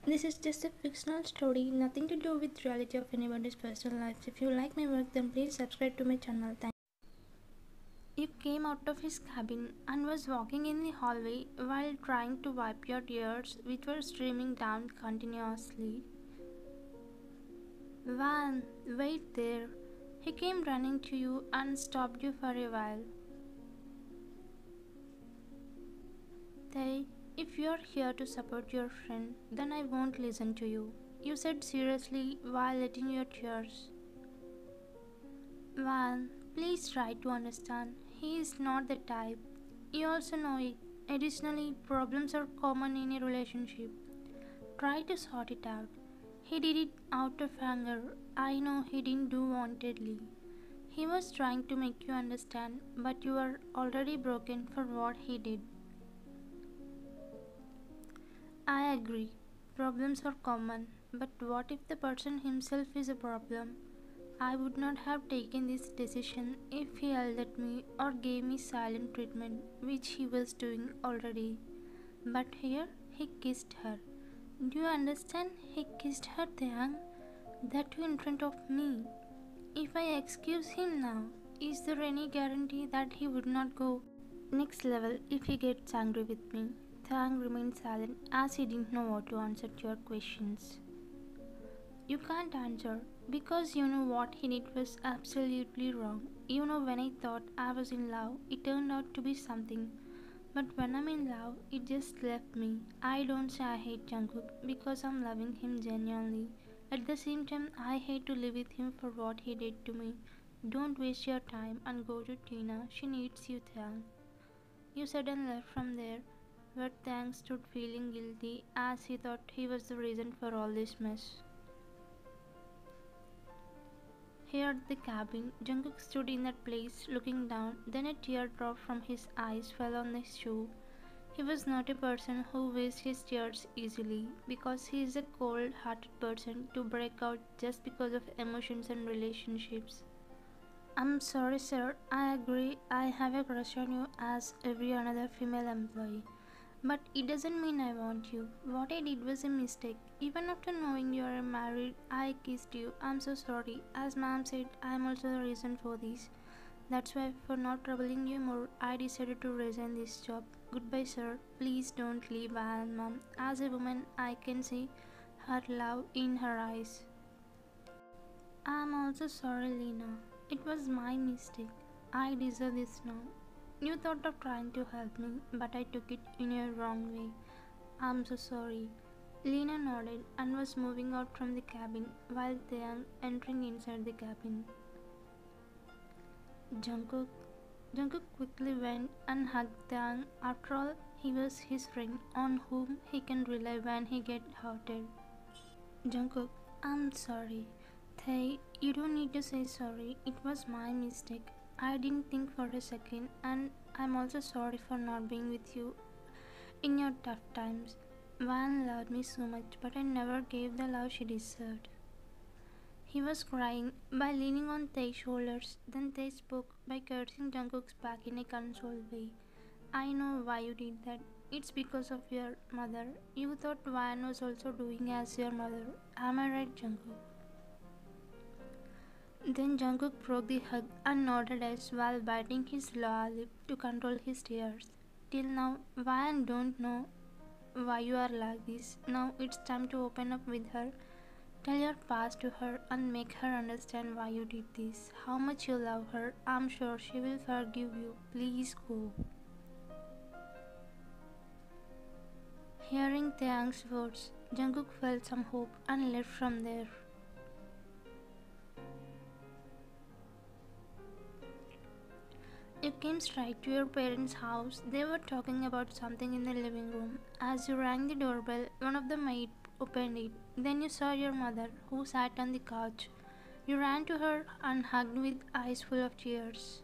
This is just a fictional story, nothing to do with reality of anybody's personal life. If you like my work, then please subscribe to my channel. Thank you. Came out of his cabin and was walking in the hallway while trying to wipe your tears, which were streaming down continuously. Van, wait there. He came running to you and stopped you for a while. They, if you're here to support your friend, then I won't listen to you. You said seriously while letting your tears. Van, please try to understand. He is not the type. You also know it. Additionally, problems are common in a relationship. Try to sort it out. He did it out of anger. I know he didn't do wantedly. He was trying to make you understand, but you are already broken for what he did. I agree. Problems are common, but what if the person himself is a problem? I would not have taken this decision if he yelled at me or gave me silent treatment, which he was doing already. But here, he kissed her. Do you understand? He kissed her, Taeyang. That too in front of me. If I excuse him now, is there any guarantee that he would not go next level if he gets angry with me? Thang remained silent as he didn't know what to answer to your questions. You can't answer because you know what he did was absolutely wrong. You know, when I thought I was in love, it turned out to be something. But when I'm in love, it just left me. I don't say I hate Jungkook because I'm loving him genuinely. At the same time, I hate to live with him for what he did to me. Don't waste your time and go to Tina. She needs you, Thang. You said and left from there, where Thang stood feeling guilty as he thought he was the reason for all this mess. Here at the cabin, Jungkook stood in that place looking down, then a teardrop from his eyes fell on his shoe. He was not a person who wastes his tears easily, because he is a cold-hearted person to break out just because of emotions and relationships. I'm sorry, sir. I agree. I have a crush on you as every another female employee. But it doesn't mean I want you. What I did was a mistake. Even after knowing you are married, I kissed you. I'm so sorry. As ma'am said, I'm also the reason for this. That's why, for not troubling you more, I decided to resign this job. Goodbye, sir. Please don't leave, ma'am. As a woman, I can see her love in her eyes. I'm also sorry, Lena. It was my mistake. I deserve this now. You thought of trying to help me, but I took it in a wrong way. I'm so sorry. Lena nodded and was moving out from the cabin while Taeyang entering inside the cabin. Jungkook. Jungkook quickly went and hugged Taeyang. After all, he was his friend on whom he can rely when he gets hurted. Jungkook, I'm sorry. Tae, you don't need to say sorry. It was my mistake. I didn't think for a second, and I'm also sorry for not being with you in your tough times. Van loved me so much, but I never gave the love she deserved. He was crying by leaning on Tae's shoulders. Then Tae spoke by caressing Jungkook's back in a consoled way. I know why you did that. It's because of your mother. You thought Van was also doing as your mother. Am I right, Jungkook? Then Jungkook broke the hug and nodded as while biting his lower lip to control his tears. Till now, Van don't know why you are like this. Now it's time to open up with her. Tell your past to her and make her understand why you did this. How much you love her. I'm sure she will forgive you. Please go. Hearing Taeyang's words, Jungkook felt some hope and left from there. You came straight to your parents' house. They were talking about something in the living room. As you rang the doorbell, one of the maids opened it. Then you saw your mother, who sat on the couch. You ran to her and hugged with eyes full of tears.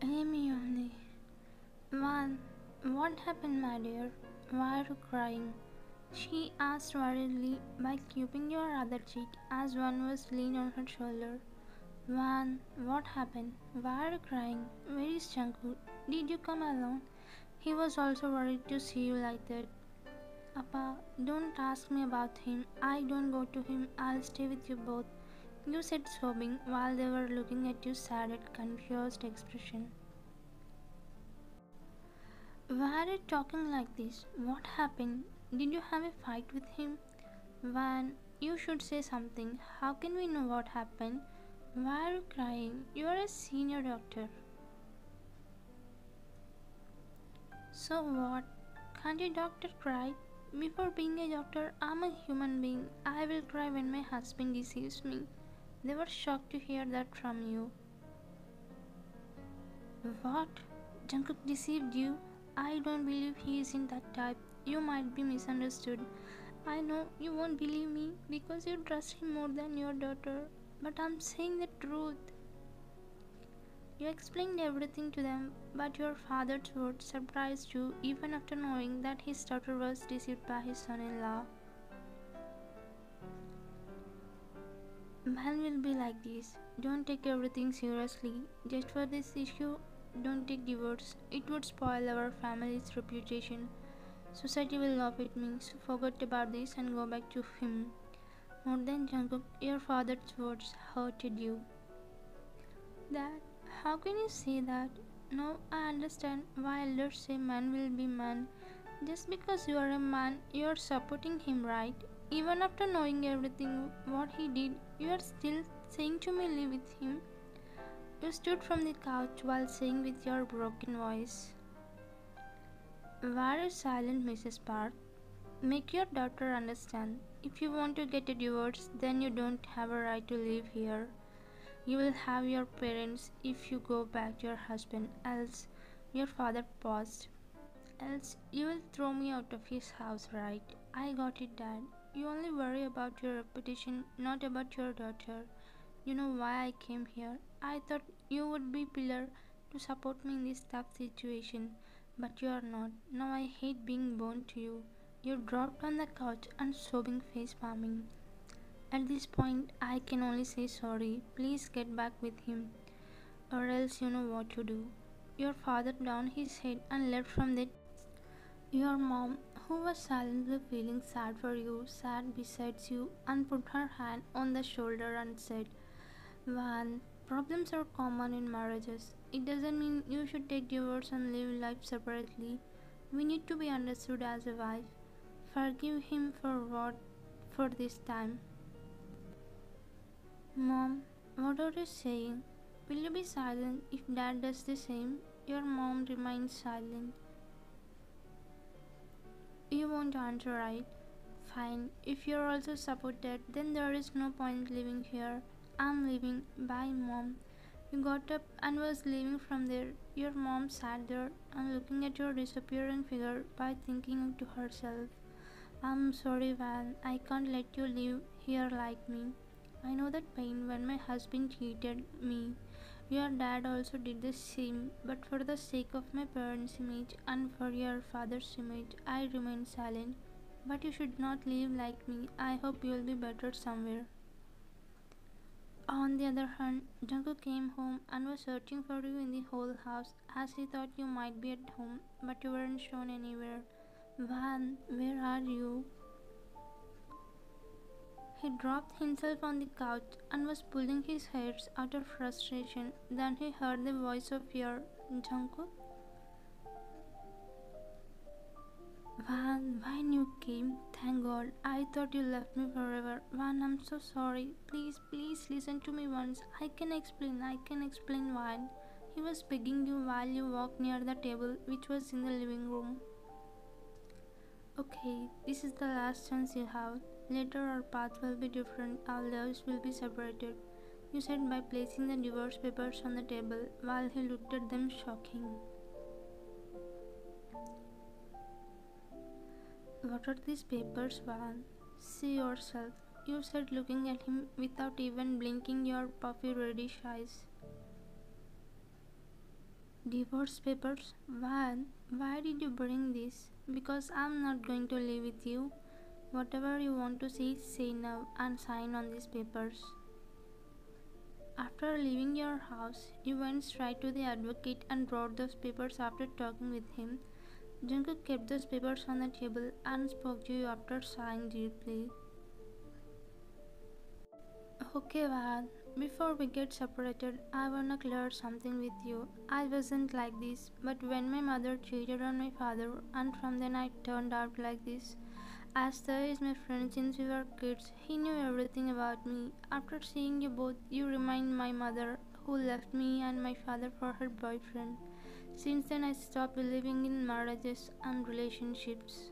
Amy, Van, what happened, my dear? Why are you crying? She asked worriedly by cupping your other cheek as one was leaned on her shoulder. Van, what happened? Why are you crying? Where is Jungkook? Did you come alone? He was also worried to see you like that. Appa, don't ask me about him. I don't go to him. I'll stay with you both. You said, sobbing while they were looking at you, sad and confused expression. Why are you talking like this? What happened? Did you have a fight with him? Van, you should say something. How can we know what happened? Why are you crying? You are a senior doctor. So what? Can't a doctor cry? Before being a doctor, I'm a human being. I will cry when my husband deceives me. They were shocked to hear that from you. What? Jungkook deceived you? I don't believe he isn't that type. You might be misunderstood. I know you won't believe me because you trust him more than your daughter. But I'm saying the truth. You explained everything to them, but your father's words surprised you even after knowing that his daughter was deceived by his son-in-law. Man will be like this. Don't take everything seriously. Just for this issue, don't take divorce. It would spoil our family's reputation. Society will laugh at me, so forget about this and go back to him. More than Jungkook, your father's words hurted you. Dad, how can you say that? Now I understand why elders say man will be man. Just because you are a man, you are supporting him, right? Even after knowing everything what he did, you are still saying to me live with him. You stood from the couch while saying with your broken voice, "Why are you silent, Mrs. Park? Make your daughter understand. If you want to get a divorce, then you don't have a right to live here. You will have your parents if you go back to your husband, else," your father paused. "Else, you will throw me out of his house, right? I got it, Dad. You only worry about your reputation, not about your daughter. You know why I came here. I thought you would be pillar to support me in this tough situation, but you are not. Now I hate being born to you." You dropped on the couch and sobbing face palming. "At this point, I can only say sorry. Please get back with him, or else you know what to do." Your father down his head and left from that. Your mom, who was silently feeling sad for you, sat beside you and put her hand on the shoulder and said, "Van, problems are common in marriages. It doesn't mean you should take divorce and live life separately. We need to be understood as a wife. Forgive him for what? For this time." "Mom, what are you saying? Will you be silent if Dad does the same?" Your mom remained silent. "You won't answer, right? Fine. If you're also supported, then there is no point living here. I'm leaving. Bye, Mom." You got up and was leaving from there. Your mom sat there and looking at your disappearing figure by thinking to herself, "I'm sorry, Van. I can't let you live here like me. I know that pain when my husband cheated me. Your dad also did the same, but for the sake of my parents' image and for your father's image, I remain silent. But you should not live like me. I hope you'll be better somewhere." On the other hand, Jungkook came home and was searching for you in the whole house as he thought you might be at home, but you weren't shown anywhere. "Van, where are you?" He dropped himself on the couch and was pulling his hairs out of frustration. Then he heard the voice of fear. "Jungkook?" "Van, when you came, thank God. I thought you left me forever. Van, I'm so sorry. Please, please listen to me once. I can explain, Van." He was begging you while you walked near the table, which was in the living room. "Okay, this is the last chance you have. Later our path will be different, our lives will be separated," you said by placing the divorce papers on the table while he looked at them shocking. "What are these papers, Van? See yourself," you said looking at him without even blinking your puffy reddish eyes. "Divorce papers? Van, why did you bring this?" "Because I'm not going to live with you. Whatever you want to say now and sign on these papers." After leaving your house, you went straight to the advocate and brought those papers after talking with him. Jungkook kept those papers on the table and spoke to you after sighing deeply. Okay, Vad, before we get separated, I wanna clear something with you. I wasn't like this, but when my mother cheated on my father, and from then I turned out like this. Asta is my friend since we were kids. He knew everything about me. After seeing you both, you remind my mother, who left me and my father for her boyfriend. Since then, I stopped believing in marriages and relationships.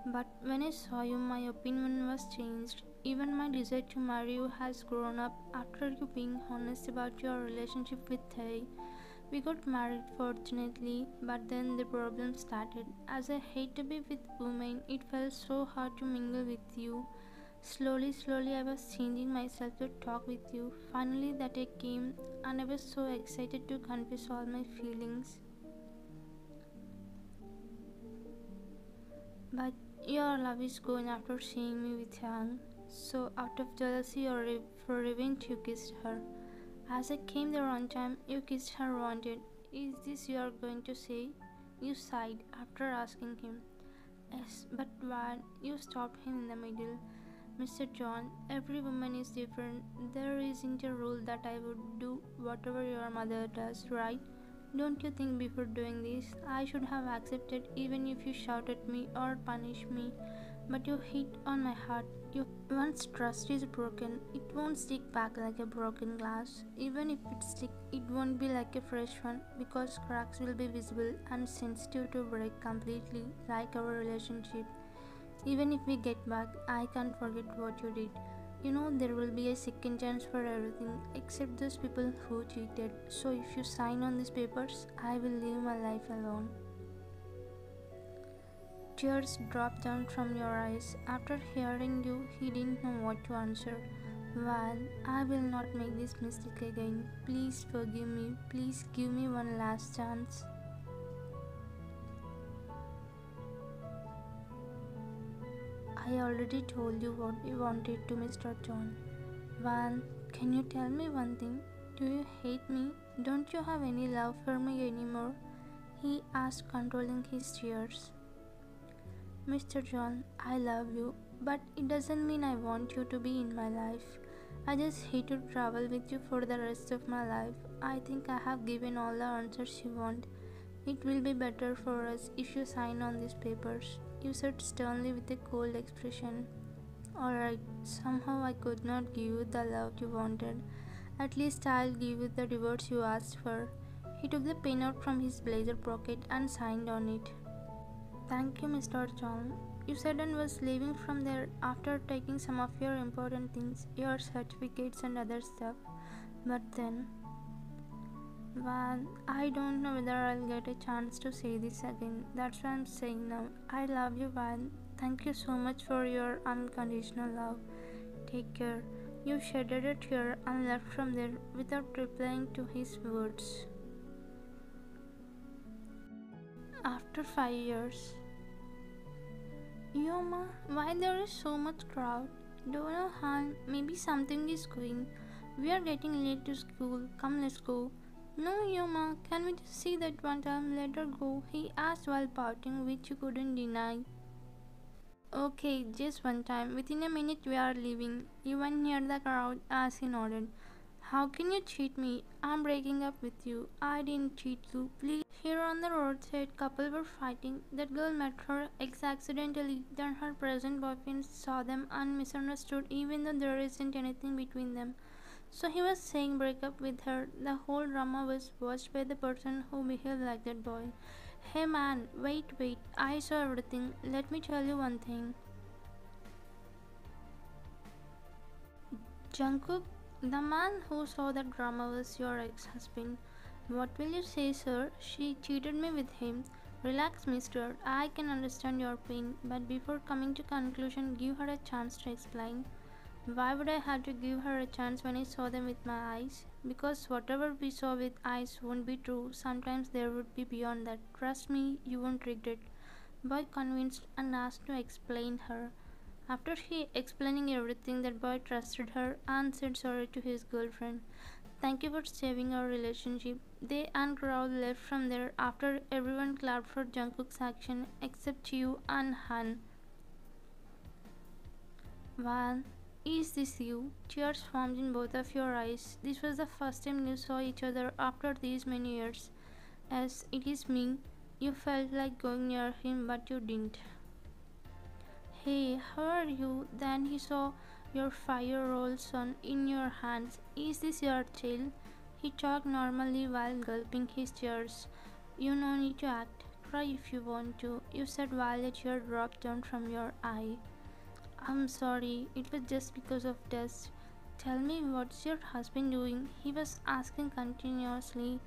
But when I saw you, my opinion was changed. Even my desire to marry you has grown up after you being honest about your relationship with Thay. We got married fortunately, but then the problem started. As I hate to be with women, it felt so hard to mingle with you. Slowly, I was changing myself to talk with you. Finally, that day came, and I was so excited to confess all my feelings. But your love is gone after seeing me with Yang. So, out of jealousy or for revenge, you kissed her. As I came there on time, you kissed her wanted. Is this you are going to say? You sighed after asking him. Yes, but when you stopped him in the middle. Mr. John, every woman is different. There isn't a rule that I would do whatever your mother does, right? Don't you think before doing this, I should have accepted even if you shout at me or punish me? But you hit on my heart. Once trust is broken, it won't stick back like a broken glass. Even if it sticks, it won't be like a fresh one because cracks will be visible and sensitive to break completely, like our relationship. Even if we get back, I can't forget what you did. You know there will be a second chance for everything except those people who cheated. So if you sign on these papers, I will live my life alone. Tears dropped down from your eyes. After hearing you, he didn't know what to answer. Well, I will not make this mistake again. Please forgive me. Please give me one last chance. I already told you what you wanted to Mr. John. Van, can you tell me one thing? Do you hate me? Don't you have any love for me anymore? He asked, controlling his tears. Mr. John, I love you, but it doesn't mean I want you to be in my life. I just hate to travel with you for the rest of my life. I think I have given all the answers you want. It will be better for us if you sign on these papers, you said sternly with a cold expression. Alright, somehow I could not give you the love you wanted. At least I'll give you the divorce you asked for. He took the pen out from his blazer pocket and signed on it. Thank you, Mr. John. You said and was leaving from there after taking some of your important things, your certificates and other stuff. But then, well, I don't know whether I'll get a chance to say this again. That's why I'm saying now. I love you, Van. Thank you so much for your unconditional love. Take care. You shedded a tear and left from there without replying to his words. After 5 years. Yoma, why there is so much crowd? Don't know, Han. Maybe something is going. We are getting late to school. Come, let's go. No, Yoma, can we just see that one time? Let her go, he asked while pouting, which you couldn't deny. Okay, just one time. Within a minute, we are leaving. You went near the crowd as he nodded. How can you cheat me? I'm breaking up with you. I didn't cheat you. Please. Here on the roadside, couple were fighting. That girl met her accidentally. Then her present boyfriend saw them and misunderstood, even though there isn't anything between them. So he was saying break up with her. The whole drama was watched by the person who behaved like that boy. Hey man, wait, I saw everything. Let me tell you one thing. Jungkook, the man who saw the drama was your ex-husband. What will you say, sir? She cheated me with him. Relax, mister. I can understand your pain, but before coming to conclusion, give her a chance to explain. Why would I have to give her a chance when I saw them with my eyes? Because whatever we saw with eyes won't be true. Sometimes there would be beyond that. Trust me, you won't regret. Boy convinced and asked to explain her. After he explaining everything, that boy trusted her and said sorry to his girlfriend. Thank you for saving our relationship. They and crowd left from there after everyone clapped for Jungkook's action except you and Han. Van, is this you? Tears formed in both of your eyes. This was the first time you saw each other after these many years. Yes, it is me. You felt like going near him, but you didn't. Hey, how are you? Then he saw your 5-year-old son in your hands. Is this your child? He talked normally while gulping his tears. You no need to act. Cry if you want to. You said while a tear dropped down from your eye. I'm sorry, it was just because of dust. Tell me, what's your husband doing? He was asking continuously.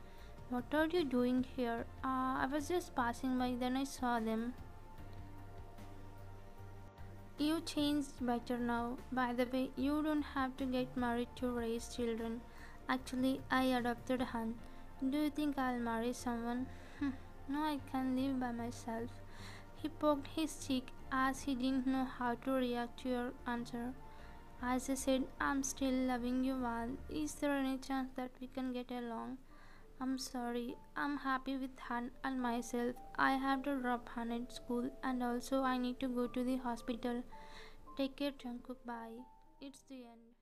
What are you doing here? I was just passing by, then I saw them. You changed better now. By the way, you don't have to get married to raise children. Actually, I adopted Han. Do you think I'll marry someone? No, I can live by myself. He poked his cheek as he didn't know how to react to your answer. As I said, I'm still loving you, Val. Is there any chance that we can get along? I'm sorry, I'm happy with Han and myself. I have to drop Han at school and also I need to go to the hospital. Take care, Jungkook. Bye. It's the end.